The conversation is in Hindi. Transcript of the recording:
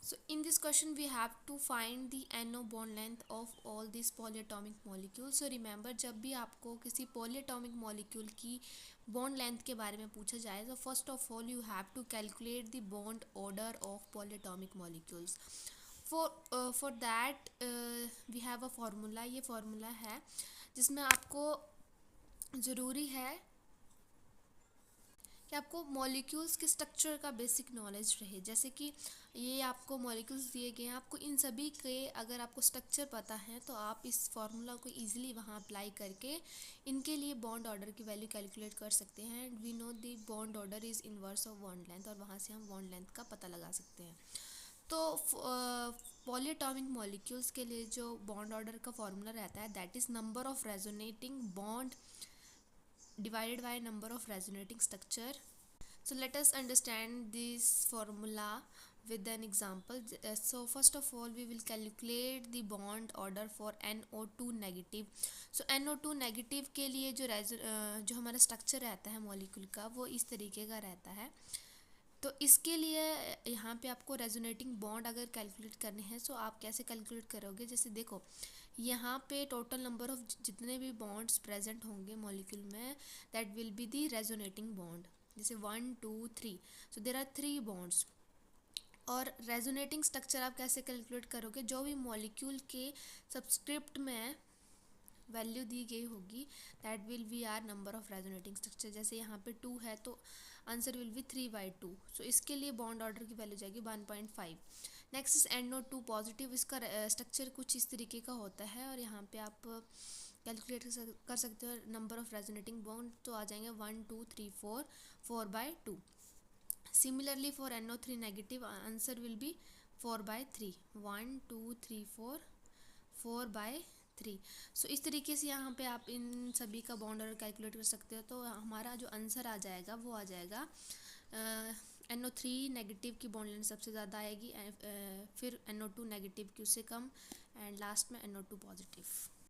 So in this question we have to find the NO bond length of all these polyatomic molecules. So remember, जब भी आपको किसी polyatomic molecule की bond length के बारे में पूछा जाए तो first of all you have to calculate the bond order of polyatomic molecules. For that we have a formula. ये formula है जिसमें आपको ज़रूरी है कि आपको मॉलिक्यूल्स के स्ट्रक्चर का बेसिक नॉलेज रहे। जैसे कि ये आपको मॉलिक्यूल्स दिए गए हैं, आपको इन सभी के अगर आपको स्ट्रक्चर पता है तो आप इस फार्मूला को इजीली वहाँ अप्लाई करके इनके लिए बॉन्ड ऑर्डर की वैल्यू कैलकुलेट कर सकते हैं। We know the bond order is inverse of bond length, और वहाँ से हम बॉन्ड लेंथ का पता लगा सकते हैं। तो पॉलीएटॉमिक मॉलिक्यूल्स के लिए जो बॉन्ड ऑर्डर का फार्मूला रहता है that is number of resonating bond divided by number of resonating structure. So let us understand this formula with an example. So first of all we will calculate the bond order for NO2 negative. So NO2 negative के लिए जो हमारा स्ट्रक्चर रहता है मॉलिक्यूल का वो इस तरीके का रहता है। तो इसके लिए यहाँ पे आपको रेजोनेटिंग बॉन्ड अगर कैलकुलेट करने हैं तो आप कैसे कैलकुलेट करोगे। जैसे देखो यहाँ पे टोटल नंबर ऑफ जितने भी बॉन्ड्स प्रेजेंट होंगे मॉलिक्यूल में that will be the resonating bond. जैसे 1 2 3, सो देयर आर 3 बॉन्ड्स। और रेजोनेटिंग स्ट्रक्चर आप कैसे कैलकुलेट करोगे, जो भी मॉलिक्यूल के सबस्क्रिप्ट में वैल्यू दी गई होगी that will be our number of resonating structure. जैसे यहाँ पे 2 है तो आंसर विल बी 3/2। सो इसके लिए बॉन्ड ऑर्डर की वैल्यू जाएगी 1.5। Next is NO2 positive. इसका स्ट्रक्चर कुछ इस तरीके का होता है और यहाँ पे आप कैलकुलेट कर सकते हो नंबर ऑफ रेजोनेटिंग बॉन्ड, तो आ जाएंगे 1 2 3 4 4/2। Similarly for NO3 negative answer will be 4/3, 1 2 3 4 4/3। सो इस तरीके से यहाँ पे आप इन सभी का बॉन्ड ऑर्डर कैलकुलेट कर सकते हो। तो हमारा जो आंसर आ जाएगा वो आ जाएगा NO3 नेगेटिव की बॉन्ड लेंथ सबसे ज़्यादा आएगी, फिर NO2 नेगेटिव की उससे कम, एंड लास्ट में NO2 पॉजिटिव।